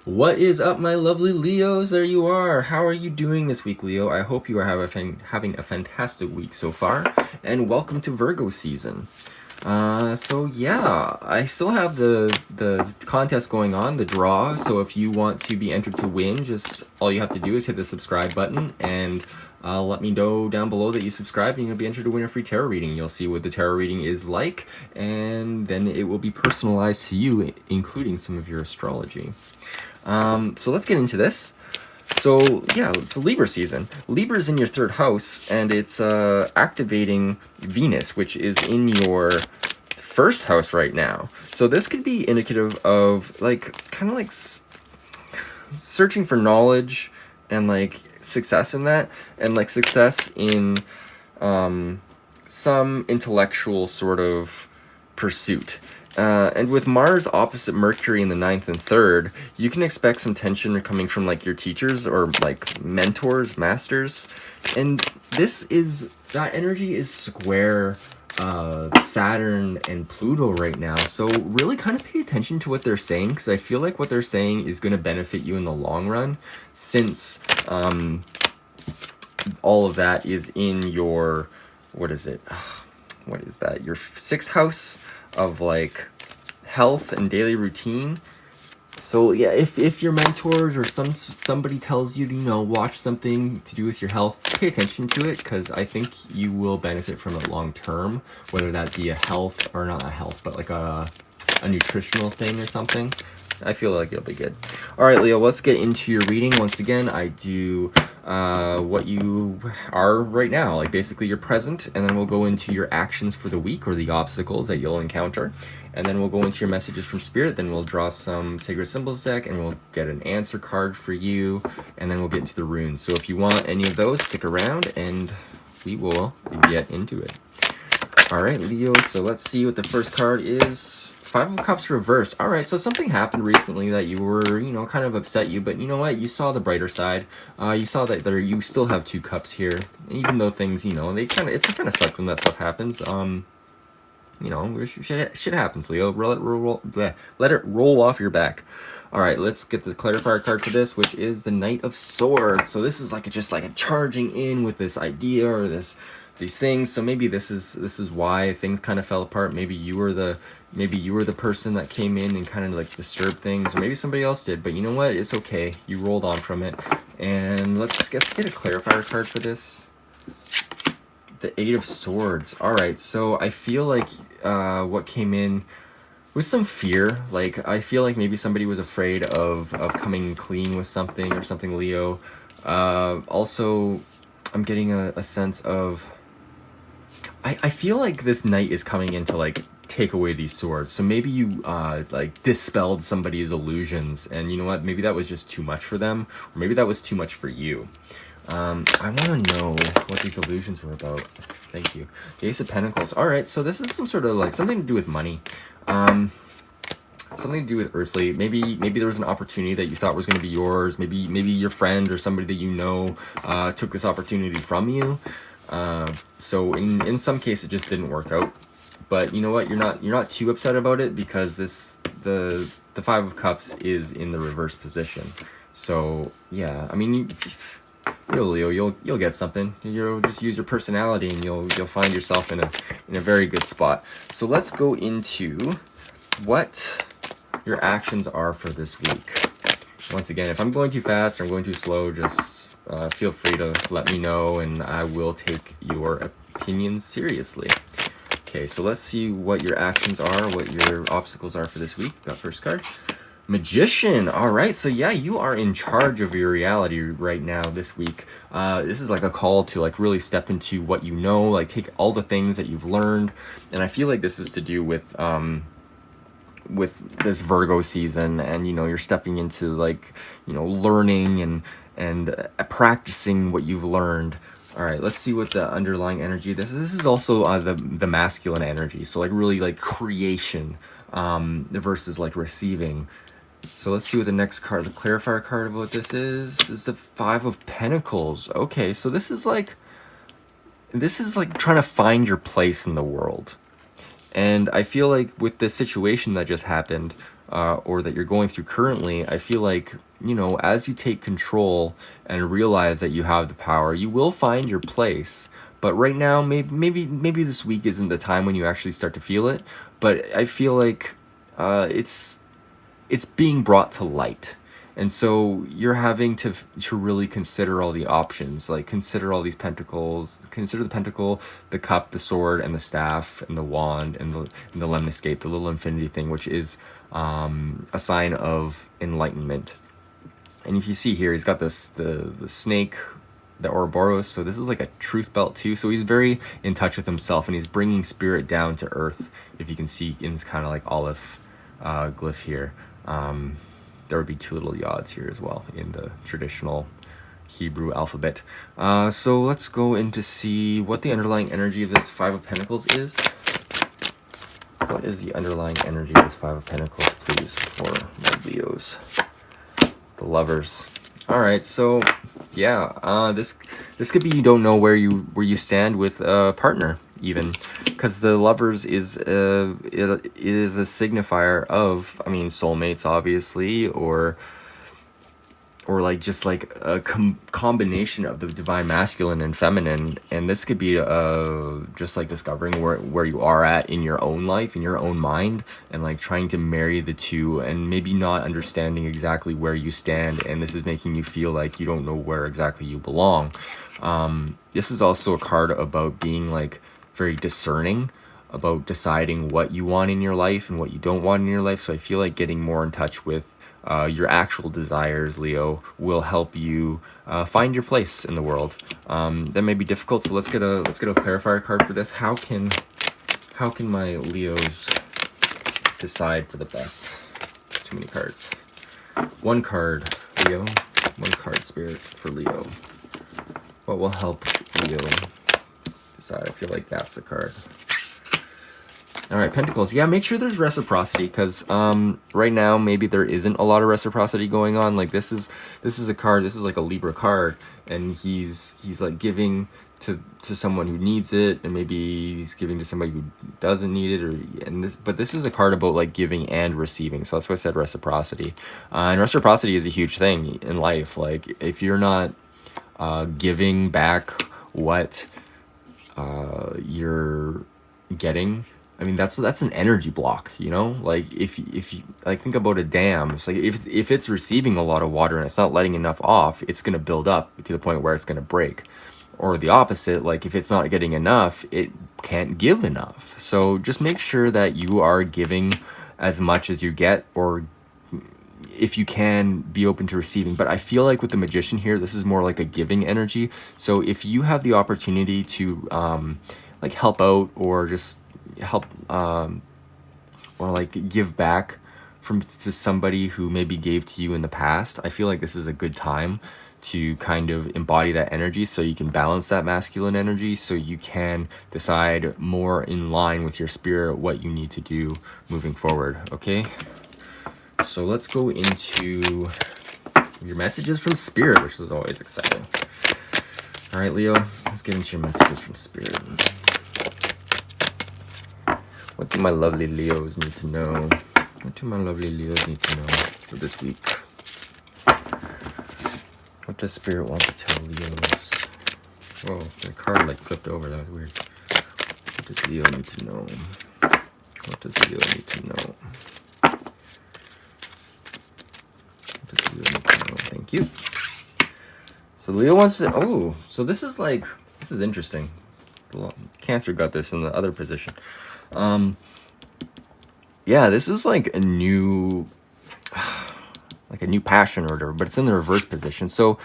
What is up, my lovely Leos? There you are. How are you doing this week, Leo? I hope you are having a fantastic week so far, and welcome to Virgo season. So yeah, I still have the contest going on, the draw. So if you want to be entered to win, just all you have to do is hit the subscribe button and let me know down below that you subscribed, and you'll be entered to win a free tarot reading. You'll see what the tarot reading is like, and then it will be personalized to you, including some of your astrology. So let's get into this. So yeah, it's Libra season. Libra's in your third house, and it's activating Venus, which is in your first house right now. So this could be indicative of kind of like searching for knowledge and like success in that, and like success in some intellectual sort of pursuit. And with Mars opposite Mercury in the 9th and 3rd, you can expect some tension coming from like your teachers or like mentors, masters. And that energy is square Saturn and Pluto right now. So really kind of pay attention to what they're saying, because I feel like what they're saying is going to benefit you in the long run, since all of that is in your, what is that? Your 6th house of like health and daily routine. So yeah, if your mentors or somebody tells you to watch something to do with your health, pay attention to it, because I think you will benefit from it long term, whether that be a health or not a health, but like a nutritional thing or something. I feel like it'll be good. All right, Leo, let's get into your reading. Once again, I do what you are right now, like basically your present, and then we'll go into your actions for the week or the obstacles that you'll encounter, and then we'll go into your messages from Spirit. Then we'll draw some Sacred Symbols deck, and we'll get an answer card for you, and then we'll get into the runes. So if you want any of those, stick around, and we will get into it. All right, Leo, so let's see what the first card is. 5 of Cups reversed. All right, so something happened recently that you were, kind of upset you, but you know what? You saw the brighter side. You saw that you still have 2 cups here, even though things, it's kind of sucked when that stuff happens. Shit happens, Leo. Let it roll off your back. All right, let's get the clarifier card for this, which is the Knight of Swords. So this is just like a charging in with this idea or these things. So maybe this is why things kind of fell apart. Maybe you were the person that came in and kind of like disturbed things, or maybe somebody else did. But you know what? It's okay. You rolled on from it. And let's get a clarifier card for this. The 8 of Swords. All right, so I feel like what came in with some fear. Like, I feel like maybe somebody was afraid of coming clean with something or something, Leo. Also, I'm getting a sense of, I feel like this knight is coming in to like take away these swords. So maybe you like dispelled somebody's illusions, and you know what? Maybe that was just too much for them, or maybe that was too much for you. I want to know what these illusions were about. Thank you. The Ace of Pentacles. All right, so this is some sort of like something to do with money. Something to do with earthly. Maybe there was an opportunity that you thought was going to be yours. Maybe your friend or somebody that you know took this opportunity from you. So in some case it just didn't work out. But you know what? You're not too upset about it, because the 5 of Cups is in the reverse position. So yeah, I mean, Leo, you'll get something. You'll just use your personality, and you'll find yourself in a very good spot. So let's go into what your actions are for this week. Once again, if I'm going too fast or I'm going too slow, just feel free to let me know, and I will take your opinions seriously. Okay, so let's see what your actions are, what your obstacles are for this week. Got first card. Magician. All right, so yeah, you are in charge of your reality right now this week. This is like a call to like really step into what you know, like take all the things that you've learned, and I feel like this is to do with this Virgo season, and you're stepping into like learning and practicing what you've learned. All right, let's see what the underlying energy. This is also the masculine energy, so like really like creation versus like receiving. So let's see what the next card, the clarifier card of what this is the 5 of Pentacles. Okay, so this is like trying to find your place in the world. And I feel like with this situation that just happened, or that you're going through currently, I feel like, you know, as you take control and realize that you have the power, you will find your place. But right now, maybe this week isn't the time when you actually start to feel it. But I feel like it's being brought to light, and so you're having to really consider all the options, like consider all these pentacles, consider the pentacle, the cup, the sword, and the staff, and the wand, and the lemniscate, the little infinity thing, which is a sign of enlightenment. And if you see here, he's got this the snake, the Ouroboros, so this is like a truth belt too, so he's very in touch with himself, and he's bringing spirit down to earth. If you can see in this kind of like olive glyph here, there would be two little yods here as well in the traditional Hebrew alphabet. So let's go in to see what the underlying energy of this Five of Pentacles is. What is the underlying energy of this Five of Pentacles, please, for my Leos? The Lovers. All right, so yeah, this could be you don't know where you stand with a partner, even, because the Lovers is it is a signifier of, I mean, soulmates, obviously, or like just like a combination of the divine masculine and feminine. And this could be just like discovering where you are at in your own life, in your own mind, and like trying to marry the two, and maybe not understanding exactly where you stand, and this is making you feel like you don't know where exactly you belong. This is also a card about being like very discerning, about deciding what you want in your life and what you don't want in your life. So I feel like getting more in touch with your actual desires, Leo, will help you find your place in the world. That may be difficult, so let's get a clarifier card for this. How can my Leos decide for the best? Too many cards. One card, Leo. One card, Spirit, for Leo. What will help Leo decide? I feel like that's the card. All right, Pentacles. Yeah, make sure there's reciprocity, because right now maybe there isn't a lot of reciprocity going on. Like this is a card. This is like a Libra card, and he's like giving to someone who needs it, and maybe he's giving to somebody who doesn't need it, but this is a card about like giving and receiving. So that's why I said reciprocity. And reciprocity is a huge thing in life. Like if you're not giving back what you're getting, I mean, that's an energy block, you know. Like if you like think about a dam, it's like if it's receiving a lot of water and it's not letting enough off, it's going to build up to the point where it's going to break. Or the opposite, like if it's not getting enough, it can't give enough. So just make sure that you are giving as much as you get, or if you can, be open to receiving. But I feel like with the Magician here, this is more like a giving energy. So if you have the opportunity to like help out, or just help or like give back to somebody who maybe gave to you in the past, I feel like this is a good time to kind of embody that energy, so you can balance that masculine energy, so you can decide more in line with your spirit what you need to do moving forward. Okay, so let's go into your messages from Spirit, which is always exciting. All right, Leo, let's get into your messages from Spirit. What do my lovely Leos need to know? What do my lovely Leos need to know for this week? What does Spirit want to tell Leos? Whoa, the card like flipped over. That was weird. What does Leo need to know? What does Leo need to know? What does Leo need to know? Thank you. So Leo wants to... Oh, so this is interesting. Cancer got this in the other position. Yeah, this is like a new... like a new passion or whatever, but it's in the reverse position. So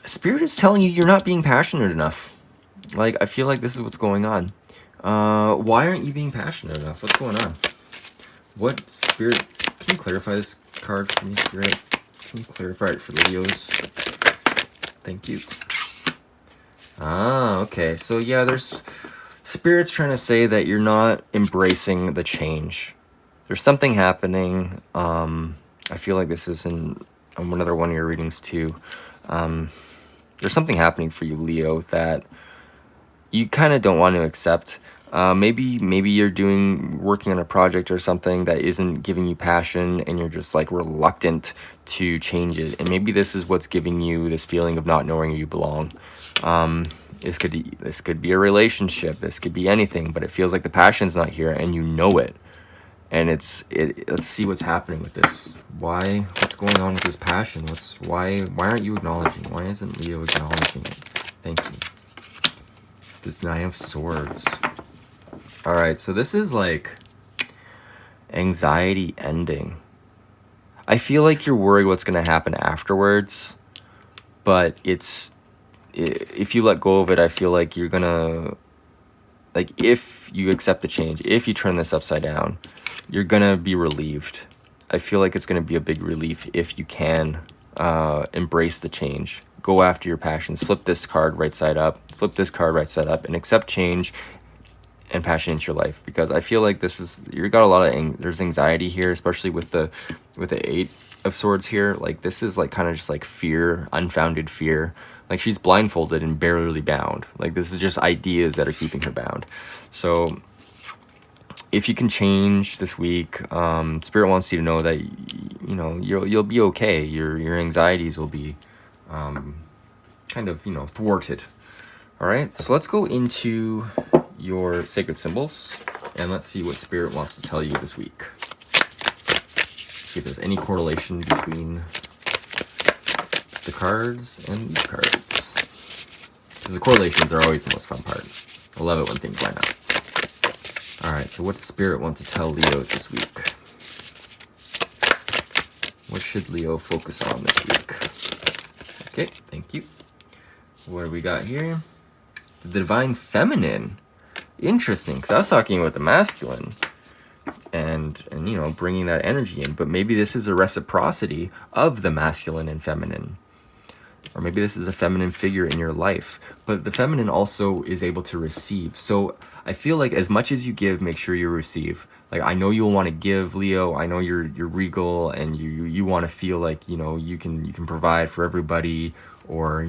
Spirit is telling you you're not being passionate enough. Like, I feel like this is what's going on. Why aren't you being passionate enough? What's going on? What, Spirit? Can you clarify this card for me, Spirit? Can you clarify it for Leos? Thank you. Ah, okay. So yeah, there's... Spirit's trying to say that you're not embracing the change. There's something happening. I feel like this is in another one of your readings too. There's something happening for you, Leo, that you kind of don't want to accept. Maybe you're working on a project or something that isn't giving you passion, and you're just like reluctant to change it. And maybe this is what's giving you this feeling of not knowing where you belong. This could be a relationship. This could be anything, but it feels like the passion's not here, and you know it. And let's see what's happening with this. What's going on with this passion? Why aren't you acknowledging? Why isn't Leo acknowledging it? Thank you. This Nine of Swords. All right, so this is like anxiety ending. I feel like you're worried what's going to happen afterwards, but if you let go of it, I feel like you're going to, like, if you accept the change, if you turn this upside down, you're going to be relieved. I feel like it's going to be a big relief if you can embrace the change. Go after your passions. Flip this card right side up. Flip this card right side up and accept change and passion into your life, because I feel like you got a lot of there's anxiety here, especially with the Eight of Swords here. Like, this is like kind of just like fear, unfounded fear. Like, she's blindfolded and barely bound. Like, this is just ideas that are keeping her bound. So if you can change this week, Spirit wants you to know that you'll be okay. Your anxieties will be kind of thwarted. All right, so let's go into your sacred symbols, and let's see what Spirit wants to tell you this week. See if there's any correlation between the cards and these cards. Because the correlations are always the most fun part. I love it when things line up. All right, so what does Spirit want to tell Leos this week? What should Leo focus on this week? Okay, thank you. What do we got here? The Divine Feminine. Interesting, because I was talking about the masculine and bringing that energy in, but maybe this is a reciprocity of the masculine and feminine, or maybe this is a feminine figure in your life, but the feminine also is able to receive. So I feel like as much as you give, make sure you receive. Like, I know you'll want to give, Leo. I know you're regal, and you want to feel like you can provide for everybody, or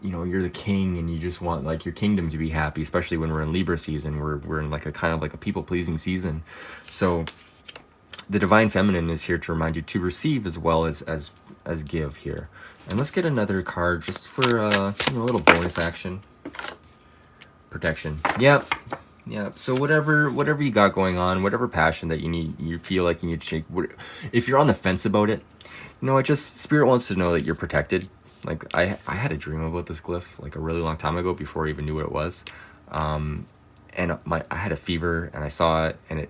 you're the king and you just want like your kingdom to be happy, especially when we're in Libra season. We're in like a kind of like a people-pleasing season. So the Divine Feminine is here to remind you to receive as well as give here. And let's get another card just for a little bonus action. Protection. Yep. So whatever you got going on, whatever passion that you feel like you need to change, if you're on the fence about it, just Spirit wants to know that you're protected. Like, I had a dream about this glyph like a really long time ago before I even knew what it was. And I had a fever and I saw it, and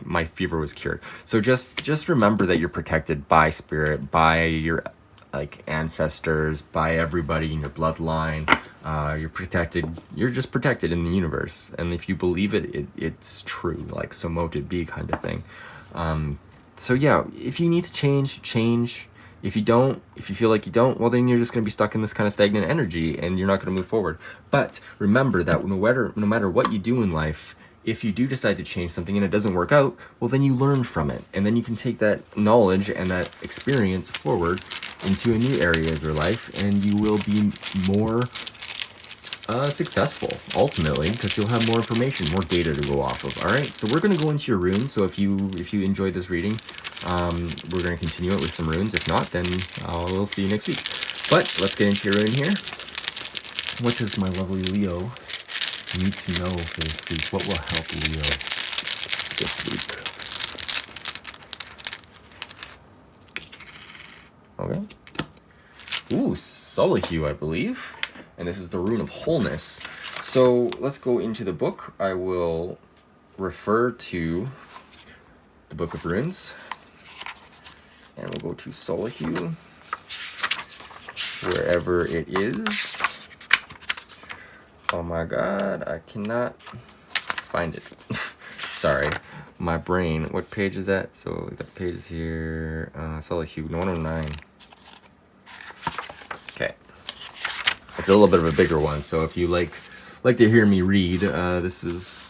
my fever was cured. So just remember that you're protected by Spirit, by your like ancestors, by everybody in your bloodline. You're protected. You're just protected in the universe. And if you believe it, it's true, like so mote it be kind of thing. So yeah, if you need to change. If you feel like you don't, well, then you're just going to be stuck in this kind of stagnant energy and you're not going to move forward. But remember that no matter what you do in life, if you do decide to change something and it doesn't work out, well, then you learn from it. And then you can take that knowledge and that experience forward into a new area of your life, and you will be more successful ultimately, because you'll have more information, more data to go off of. All right, so we're going to go into your runes. So if you enjoyed this reading, we're going to continue it with some runes. If not, then we'll see you next week. But let's get into your rune here. What does my lovely Leo need to know for this week? What will help Leo this week? Okay. Ooh, Solihue, I believe. And this is the Rune of Wholeness. So let's go into the book. I will refer to the Book of Runes. And we'll go to Solihue, wherever it is. Oh my god, I cannot find it. Sorry, my brain. What page is that? So we got the pages here. Solihue 109. Okay. It's a little bit of a bigger one, so if you like to hear me read, this is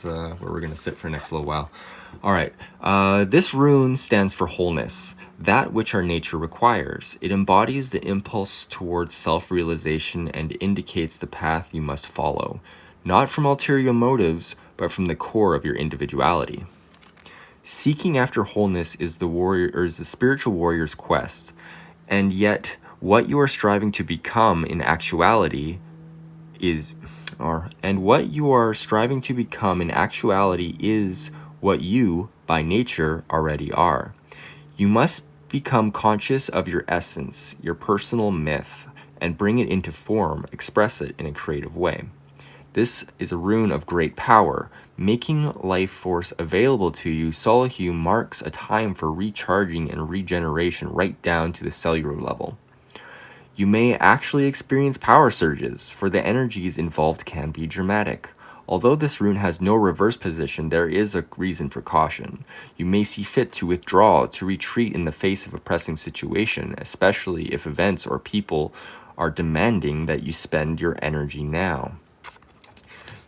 where we're gonna sit for the next little while. All right, this rune stands for wholeness, that which our nature requires. It embodies the impulse towards self-realization and indicates the path you must follow, not from ulterior motives, but from the core of your individuality. Seeking after wholeness is the spiritual warrior's quest, and yet what you are striving to become in actuality is what you, by nature, already are. You must become conscious of your essence, your personal myth, and bring it into form, express it in a creative way. This is a rune of great power. Making life force available to you, Solihull marks a time for recharging and regeneration right down to the cellular level. You may actually experience power surges, for the energies involved can be dramatic. Although this rune has no reverse position, there is a reason for caution. You may see fit to withdraw, to retreat in the face of a pressing situation, especially if events or people are demanding that you spend your energy now.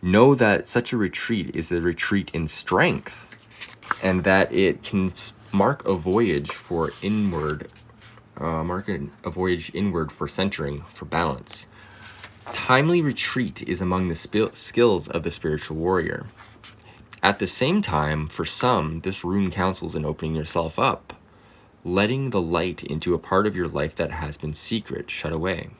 Know that such a retreat is a retreat in strength, and that it can mark a voyage inward for centering, for balance. Timely retreat is among the skills of the spiritual warrior. At the same time, for some, this rune counsels in opening yourself up, letting the light into a part of your life that has been secret, shut away.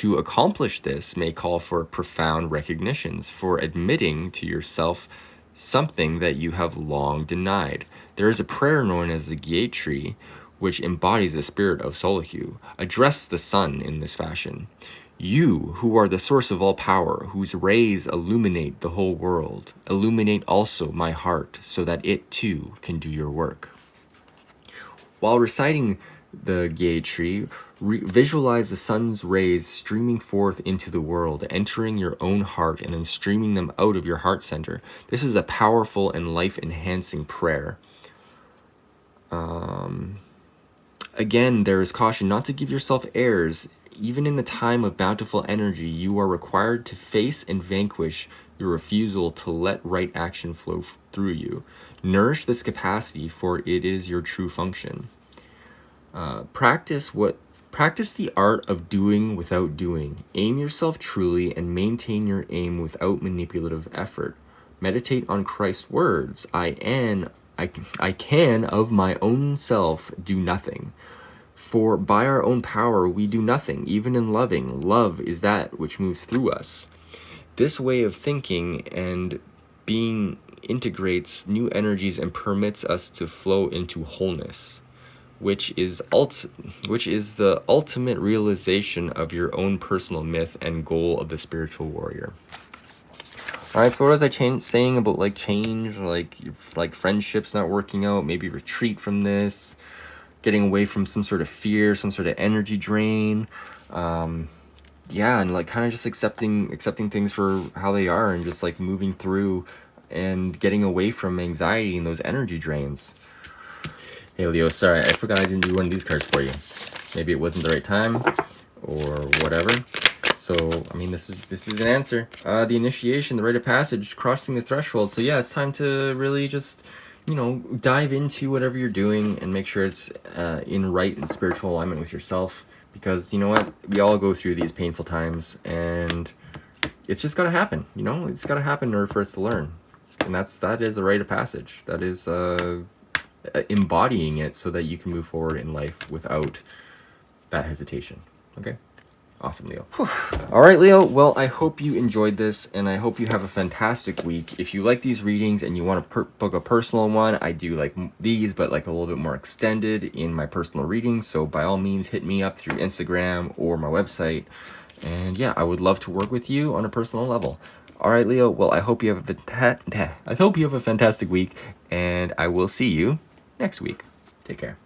To accomplish this may call for profound recognitions, for admitting to yourself something that you have long denied. There is a prayer known as the Gayatri, which embodies the spirit of Solihull. Address the sun in this fashion. You, who are the source of all power, whose rays illuminate the whole world, illuminate also my heart, so that it too can do your work. While reciting the Gayatri, visualize the sun's rays streaming forth into the world, entering your own heart and then streaming them out of your heart center. This is a powerful and life-enhancing prayer. Again, there is caution not to give yourself airs. Even in the time of bountiful energy, you are required to face and vanquish your refusal to let right action flow through you. Nourish this capacity, for it is your true function. Practice the art of doing without doing. Aim yourself truly and maintain your aim without manipulative effort. Meditate on Christ's words, I can of my own self do nothing. For by our own power we do nothing, even in loving. Love is that which moves through us. This way of thinking and being integrates new energies and permits us to flow into wholeness, which is the ultimate realization of your own personal myth and goal of the spiritual warrior. All right, so what was I saying about change, like friendships not working out, maybe retreat from this, getting away from some sort of fear, some sort of energy drain, and kind of just accepting things for how they are, and just moving through and getting away from anxiety and those energy drains. Hey Leo, sorry, I forgot I didn't do one of these cards for you. Maybe it wasn't the right time or whatever. So, I mean, this is an answer. The initiation, the rite of passage, crossing the threshold. So yeah, it's time to really just, dive into whatever you're doing and make sure it's in right and spiritual alignment with yourself. Because you know what? We all go through these painful times, and it's just got to happen. It's got to happen in order for us to learn. And that is a rite of passage. That is embodying it so that you can move forward in life without that hesitation. Okay? Awesome, Leo. Whew. All right, Leo. Well, I hope you enjoyed this, and I hope you have a fantastic week. If you like these readings and you want to book a personal one, I do like these, but a little bit more extended in my personal readings. So by all means, hit me up through Instagram or my website. And yeah, I would love to work with you on a personal level. All right, Leo. Well, I hope you have a fantastic week, and I will see you next week. Take care.